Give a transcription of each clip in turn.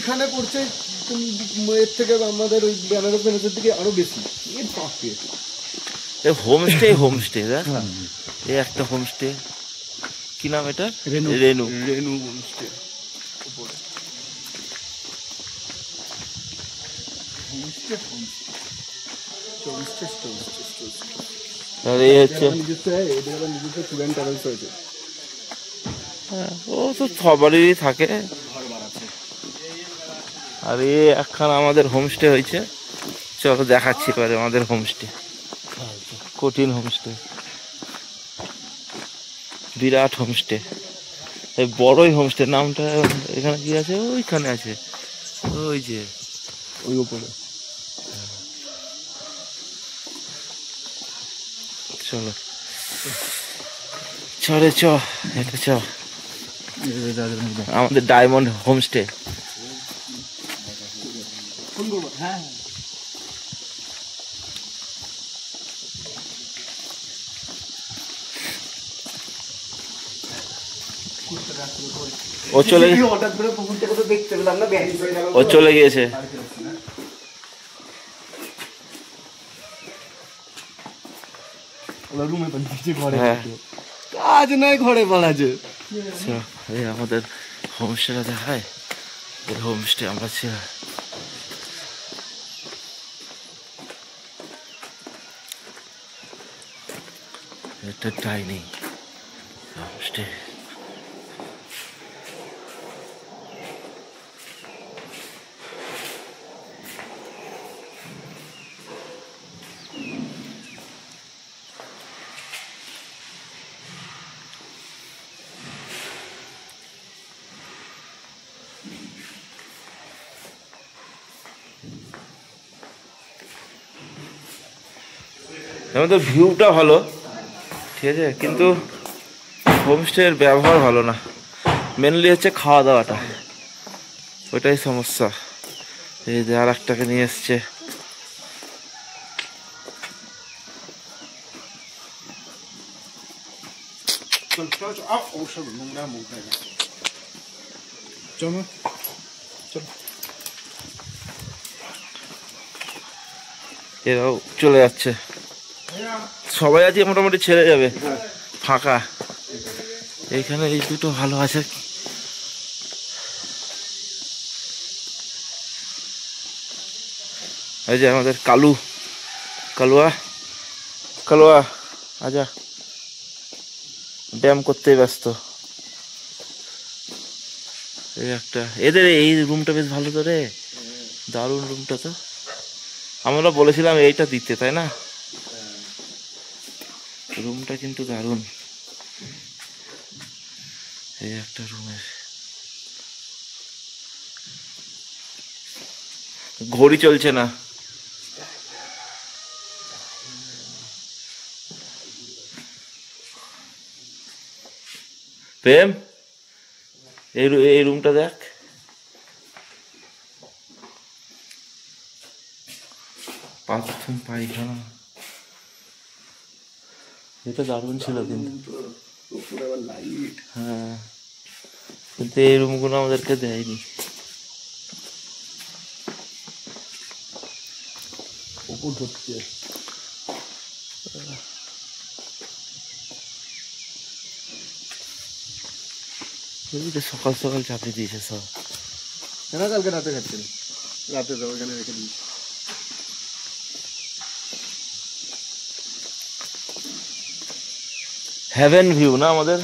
এইখানে করছে এর থেকে আমাদের ওই ব্যানারের পেনের দিকে আরো বেশি। হোমস্টে হোমস্টে এই একটা হোমস্টে, কি নাম এটা? রেনু রেনু রেনু হোমস্টে। আর এই হচ্ছে ও তো সবারই থাকে। আর এই একখানা আমাদের হোমস্টে হয়েছে, চলো দেখাচ্ছি পারে আমাদের হোমস্টে। কঠিন হোমস্টে, বিরাট হোমস্টে, এই বড়ই হোমস্টে। নামটা এখানে কি আছে? ওইখানে আছে, ওই যে ওই উপরে। চলো চলে চ, এটা চ আমাদের ডায়মন্ড হোমস্টে। হ্যাঁ ও চলে ও চলে গিয়েছে। কাজ নয়, ঘরে পালাছে। এই আমাদের হোমস্টেটা দেখায়, এই হোমস্টে আমরা ছিলাম। এটা ডাইনিং হোমস্টে। আমাদের ভিউটা ভালো, ঠিক আছে, কিন্তু হোমস্টের ব্যবহার ভালো না। মেনলি হচ্ছে খাওয়া দাওয়াটা, ওইটাই সমস্যা। এই যে আর একটাকে নিয়ে এসছে, এরাও চলে যাচ্ছে। সবাই আজকে মোটামুটি ছেড়ে যাবে, ফাঁকা। এইখানে এই দুটো ভালো আছে। এই যে আমাদের কালুয়া আজা ব্যায়াম করতে ব্যস্ত। এই একটা এদের এই রুমটা বেশ ভালো তো রে, দারুণ রুমটা তো। আমরা বলেছিলাম এইটা দিতে, তাই না? রুমটা কিন্তু দারুণ। এই একটা রুমের ঘড়ি চলছে না। প্রেম, এই রুমটা দেখ, বাথরুম পায়খানা, এটা দারুণ ছিল কিন্তু। হ্যাঁ, কিন্তু এই রুমগুলো আমাদেরকে দেয়নি। সকাল সকাল চাপিয়ে দিয়েছে সব। কালকে রাতে খাচ্ছেন, রাতে তো ওইখানে রেখে দিয়েছি। হেভেন ভিউ না আমাদের?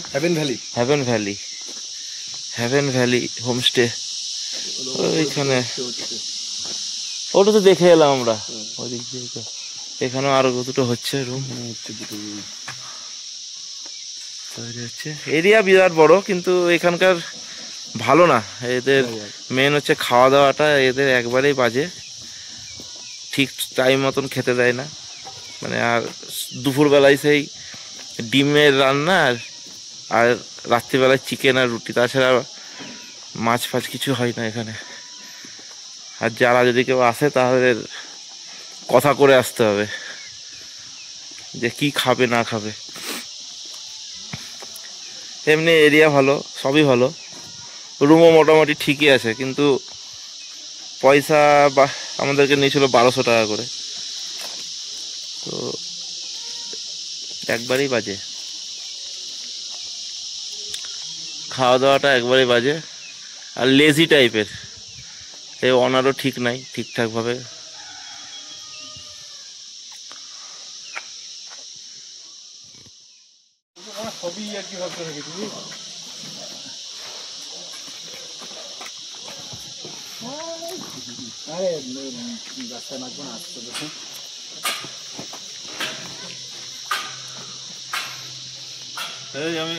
হেভেন ভ্যালি হোমস্টে ওইখানে। ওটা তো দেখে এলাম আমরা ওই দিক দিয়ে। তো এখানেও আরো দুটো হচ্ছে রুম তৈরি হচ্ছে। এরিয়া বিরাট বড়, কিন্তু এখানকার ভালো না। এদের মেন হচ্ছে খাওয়া দাওয়াটা, এদের একবারেই বাজে, ঠিক টাইম মতন খেতে দেয় না। মানে আর দুপুরবেলায় সেই ডিমের রান্না আর রাত্রিবেলায় চিকেন আর রুটি, তাছাড়া মাছ ফাছ কিছু হয় না এখানে। আর যারা যদি কেউ আসে তাহলে কথা করে আসতে হবে যে কি খাবে না খাবে। এমনি এরিয়া ভালো, সবই ভালো, রুমও মোটামুটি ঠিকই আছে, কিন্তু পয়সা বা আমাদেরকে নিয়েছিল 1200 টাকা করে। তো একবারেই বাজে, খাওয়া দাওয়াটা একবারেই বাজে, আর লেজি টাইপের। এই অনারও ঠিক নাই ঠিকঠাকভাবে। সবই আর কি ভাবতে থাকি তুমি। আরে রাস্তায় মাখবো না, আসতে দেখুন। আমি